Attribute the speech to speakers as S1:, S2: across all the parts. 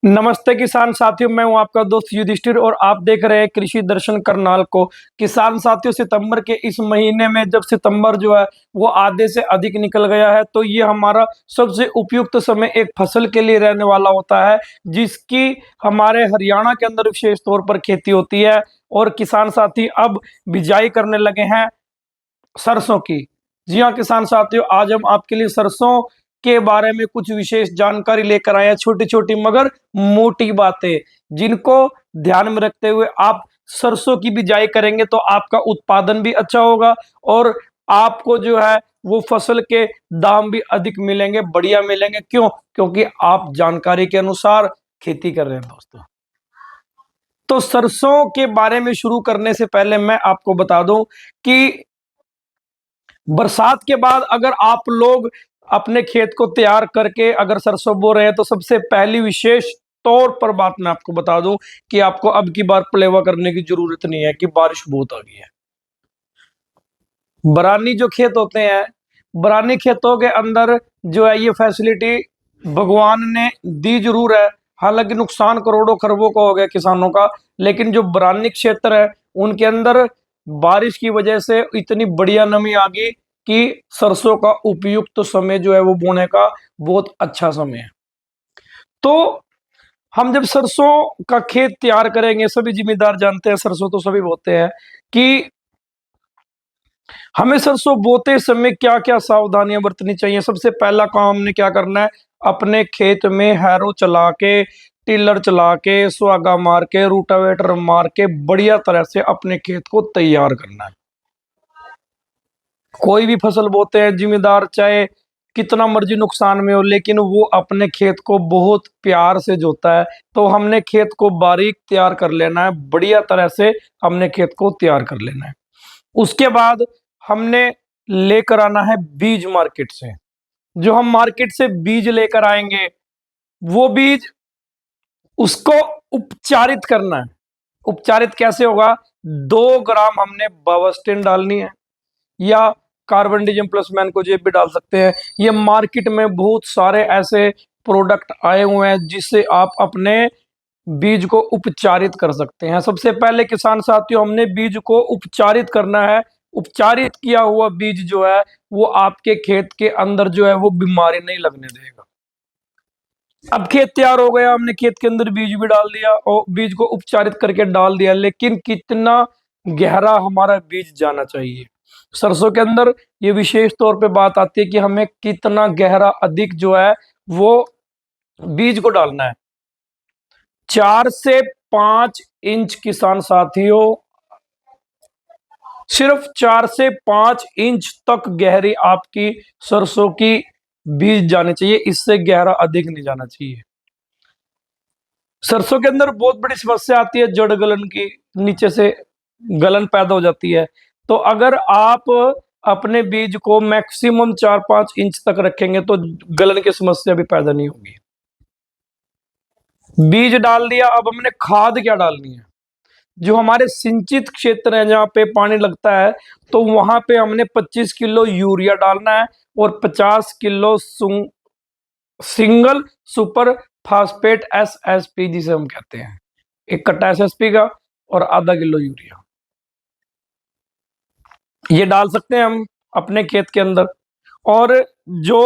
S1: नमस्ते किसान साथियों, मैं हूं आपका दोस्त युधिष्ठिर और आप देख रहे हैं कृषि दर्शन करनाल को। किसान साथियों, सितंबर के इस महीने में जब सितंबर जो है वो आधे से अधिक निकल गया है, तो ये हमारा सबसे उपयुक्त समय एक फसल के लिए रहने वाला होता है, जिसकी हमारे हरियाणा के अंदर विशेष तौर पर खेती होती है। और किसान साथी अब बिजाई करने लगे हैं सरसों की। जी हाँ किसान साथियों, आज हम आपके लिए सरसों के बारे में कुछ विशेष जानकारी लेकर आए हैं। छोटी छोटी मगर मोटी बातें, जिनको ध्यान में रखते हुए आप सरसों की बिजाई करेंगे तो आपका उत्पादन भी अच्छा होगा और आपको जो है वो फसल के दाम भी अधिक मिलेंगे, बढ़िया मिलेंगे। क्यों? क्योंकि आप जानकारी के अनुसार खेती कर रहे हैं दोस्तों। तो सरसों के बारे में शुरू करने से पहले मैं आपको बता दूं कि बरसात के बाद अगर आप लोग अपने खेत को तैयार करके अगर सरसों बो रहे हैं, तो सबसे पहली विशेष तौर पर बात मैं आपको बता दूं कि आपको अब की बार पलेवा करने की जरूरत नहीं है कि बारिश बहुत आ गई है। बरानी जो खेत होते हैं, बरानी खेतों के अंदर जो है ये फैसिलिटी भगवान ने दी जरूर है। हालांकि नुकसान करोड़ों खरबों का हो गया किसानों का, लेकिन जो बरानी क्षेत्र है उनके अंदर बारिश की वजह से इतनी बढ़िया नमी आ गई कि सरसों का उपयुक्त समय जो है वो बोने का बहुत अच्छा समय है। तो हम जब सरसों का खेत तैयार करेंगे, सभी जिम्मेदार जानते हैं, सरसों तो सभी बोते हैं, कि हमें सरसों बोते समय क्या क्या सावधानियां बरतनी चाहिए। सबसे पहला काम हमने क्या करना है, अपने खेत में हैरो चला के, टिलर चला के, सुहागा मार के, रूटावेटर मार के बढ़िया तरह से अपने खेत को तैयार करना है। कोई भी फसल बोते हैं, जिम्मेदार चाहे कितना मर्जी नुकसान में हो, लेकिन वो अपने खेत को बहुत प्यार से जोता है। तो हमने खेत को बारीक तैयार कर लेना है, बढ़िया तरह से हमने खेत को तैयार कर लेना है। उसके बाद हमने लेकर आना है बीज मार्केट से। जो हम मार्केट से बीज लेकर आएंगे, वो बीज उसको उपचारित करना है। उपचारित कैसे होगा? 2 ग्राम हमने बावस्टिन डालनी है, या कार्बनडिजिम प्लस मैन को जे भी डाल सकते हैं। ये मार्केट में बहुत सारे ऐसे प्रोडक्ट आए हुए हैं जिससे आप अपने बीज को उपचारित कर सकते हैं। सबसे पहले किसान साथियों, हमने बीज को उपचारित करना है। उपचारित किया हुआ बीज जो है वो आपके खेत के अंदर जो है वो बीमारी नहीं लगने देगा। अब खेत तैयार हो गया, हमने खेत के अंदर बीज भी डाल दिया और बीज को उपचारित करके डाल दिया, लेकिन कितना गहरा हमारा बीज जाना चाहिए? सरसों के अंदर ये विशेष तौर पे बात आती है कि हमें कितना गहरा अधिक जो है वो बीज को डालना है। 4 से 5 इंच किसान साथियों, सिर्फ 4 से 5 इंच तक गहरी आपकी सरसों की बीज जानी चाहिए, इससे गहरा अधिक नहीं जाना चाहिए। सरसों के अंदर बहुत बड़ी समस्या आती है जड़ गलन की, नीचे से गलन पैदा हो जाती है। तो अगर आप अपने बीज को मैक्सिमम 4-5 इंच तक रखेंगे तो गलन की समस्या भी पैदा नहीं होगी। बीज डाल दिया, अब हमने खाद क्या डालनी है? जो हमारे सिंचित क्षेत्र है जहां पे पानी लगता है, तो वहां पे हमने 25 किलो यूरिया डालना है और 50 kilo single super phosphate SSP जिसे हम कहते हैं, एक कट्टा SSP का और आधा किलो यूरिया, ये डाल सकते हैं हम अपने खेत के अंदर। और जो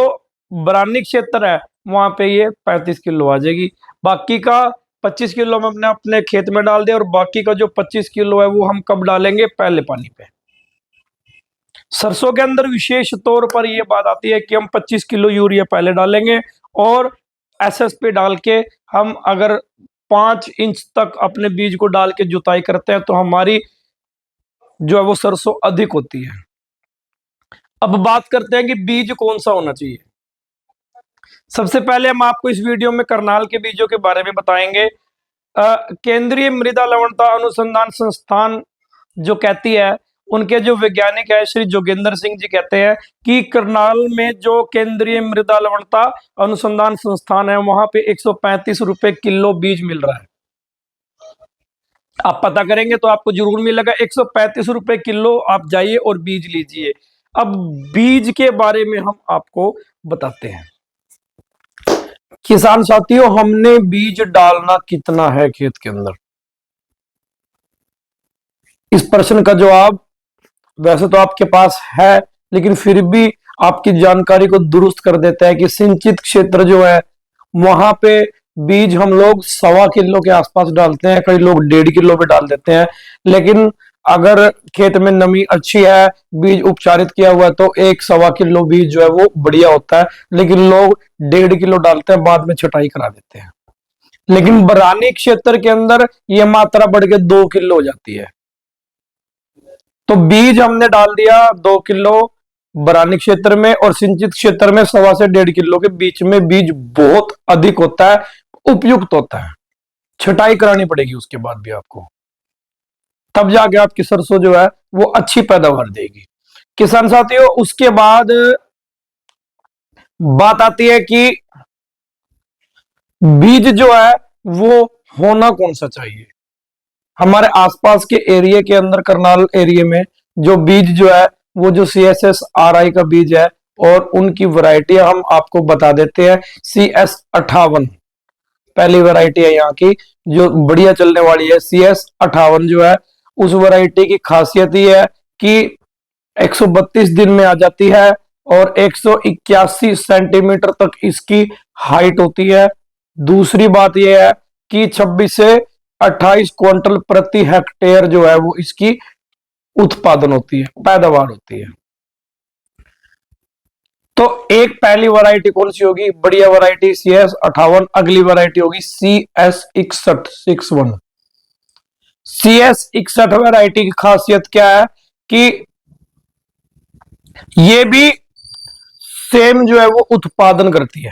S1: बरानी क्षेत्र है वहां पे ये 35 किलो आ जाएगी। बाकी का 25 किलो हम अपने अपने खेत में डाल दिया, और बाकी का जो 25 किलो है वो हम कब डालेंगे? पहले पानी पे। सरसों के अंदर विशेष तौर पर यह बात आती है कि हम 25 किलो यूरिया पहले डालेंगे और SSP डाल के हम अगर 5 इंच तक अपने बीज को डाल के जुताई करते हैं तो हमारी जो है वो सरसों अधिक होती है। अब बात करते हैं कि बीज कौन सा होना चाहिए। सबसे पहले हम आपको इस वीडियो में करनाल के बीजों के बारे में बताएंगे। केंद्रीय मृदा लवणता अनुसंधान संस्थान जो कहती है, उनके जो वैज्ञानिक है श्री जोगेंद्र सिंह जी कहते हैं कि करनाल में जो केंद्रीय मृदा लवणता अनुसंधान संस्थान है वहां पे 135 रुपए किलो बीज मिल रहा है। आप पता करेंगे तो आपको जरूर मिलेगा 135 रुपए किलो। आप जाइए और बीज लीजिए। अब बीज के बारे में हम आपको बताते हैं। किसान साथियों, हमने बीज डालना कितना है खेत के अंदर? इस प्रश्न का जवाब वैसे तो आपके पास है, लेकिन फिर भी आपकी जानकारी को दुरुस्त कर देता है कि सिंचित क्षेत्र जो है वहां पे बीज हम लोग 1.25 किलो के आसपास डालते हैं, कई लोग 1.5 किलो भी डाल देते हैं। लेकिन अगर खेत में नमी अच्छी है, बीज उपचारित किया हुआ है, तो 1 1.25 किलो बीज जो है वो बढ़िया होता है। लेकिन लोग 1.5 किलो डालते हैं, बाद में छटाई करा देते हैं। लेकिन बरानी क्षेत्र के अंदर यह मात्रा बढ़ के 2 किलो हो जाती है। तो बीज हमने डाल दिया 2 किलो बरानी क्षेत्र में, और सिंचित क्षेत्र में 1.25 से 1.5 किलो के बीच में बीज बहुत अधिक होता है, उपयुक्त होता है। छटाई करानी पड़ेगी उसके बाद भी आपको, तब जाके आपकी सरसों जो है वो अच्छी पैदावार देगी। किसान साथियों, उसके बाद बात आती है कि बीज जो है वो होना कौन सा चाहिए। हमारे आसपास के एरिया के अंदर, करनाल एरिया में जो बीज जो है वो जो CSS-RI का बीज है, और उनकी वैरायटी हम आपको बता देते हैं। CS58 पहली वैरायटी है यहाँ की, जो बढ़िया चलने वाली है। CS58 जो है, उस वैरायटी की खासियत ये है कि 132 दिन में आ जाती है, और 181 सेंटीमीटर तक इसकी हाइट होती है। दूसरी बात यह है कि 26 से 28 क्विंटल प्रति हेक्टेयर जो है वो इसकी उत्पादन होती है, पैदावार होती है। तो एक पहली वैरायटी कौन सी होगी? बढ़िया वैरायटी CS58। अगली वैरायटी होगी CS61। CS61 वैरायटी की खासियत क्या है कि ये भी सेम जो है वो उत्पादन करती है।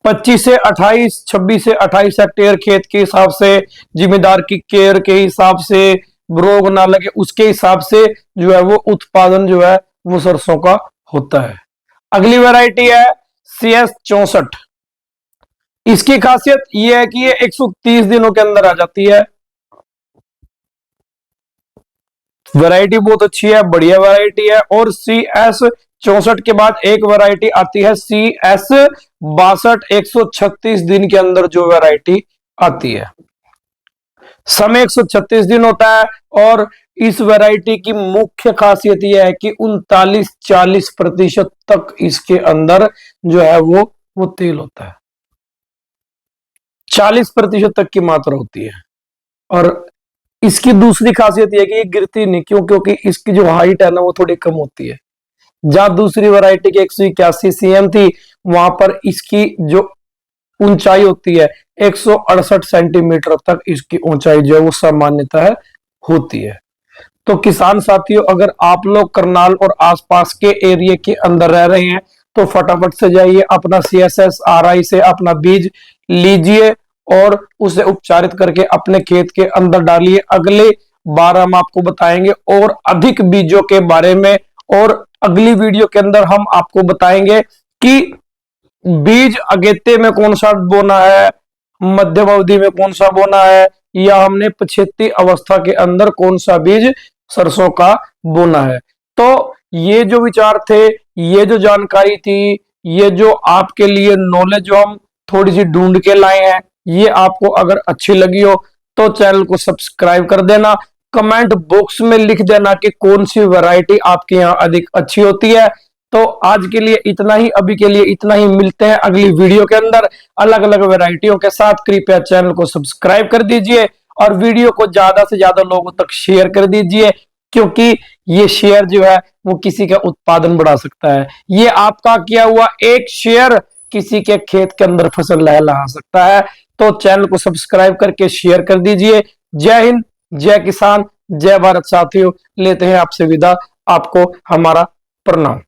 S1: 25 से 28, 26 से 28 हेक्टेयर खेत के हिसाब से, जिम्मेदार की केयर के हिसाब से, रोग ना लगे उसके हिसाब से जो है वो उत्पादन जो है वो सरसों का होता है। अगली वैरायटी है CS64। इसकी खासियत यह है कि ये 130 दिनों के अंदर आ जाती है। वैरायटी बहुत अच्छी है, बढ़िया वैरायटी है। और CS64 के बाद एक वैरायटी आती है CS62, 136 दिन के अंदर जो वैरायटी आती है। समय 136 दिन होता है, और इस वैरायटी की मुख्य खासियत यह है कि 39-40% तक इसके अंदर जो है वो तेल होता है। 40% तक की मात्रा होती है। और इसकी दूसरी खासियत यह है कि ये गिरती नहीं। क्यों? क्योंकि इसकी जो हाइट है ना वो थोड़ी कम होती है। जहां दूसरी वैरायटी की 181 cm थी, वहां पर इसकी जो ऊंचाई होती है 168 सेंटीमीटर तक इसकी ऊंचाई जो है वो सामान्यतः होती है। तो किसान साथियों, अगर आप लोग करनाल और आसपास के एरिया के अंदर रह रहे हैं, तो फटाफट से जाइए, अपना CSS-RI से अपना बीज लीजिए और उसे उपचारित करके अपने खेत के अंदर डालिए। अगले बार हम आपको बताएंगे और अधिक बीजों के बारे में, और अगली वीडियो के अंदर हम आपको बताएंगे कि बीज अगेते में कौन सा बोना है, मध्यम अवधि में कौन सा बोना है, या हमने पछेती अवस्था के अंदर कौन सा बीज सरसों का बोना है। तो ये जो विचार थे, ये जो जानकारी थी, ये जो आपके लिए नॉलेज जो हम थोड़ी सी ढूंढ के लाए हैं, ये आपको अगर अच्छी लगी हो तो चैनल को सब्सक्राइब कर देना। कमेंट बॉक्स में लिख देना कि कौन सी वैरायटी आपके यहाँ अधिक अच्छी होती है। तो आज के लिए इतना ही, अभी के लिए इतना ही। मिलते हैं अगली वीडियो के अंदर अलग अलग वैरायटियों के साथ। कृपया चैनल को सब्सक्राइब कर दीजिए और वीडियो को ज्यादा से ज्यादा लोगों तक शेयर कर दीजिए, क्योंकि ये शेयर जो है वो किसी का उत्पादन बढ़ा सकता है। ये आपका किया हुआ एक शेयर किसी के खेत के अंदर फसल लहला सकता है। तो चैनल को सब्सक्राइब करके शेयर कर दीजिए। जय हिंद, जय किसान, जय भारत साथियों। लेते हैं आपसे विदा। आपको हमारा प्रणाम।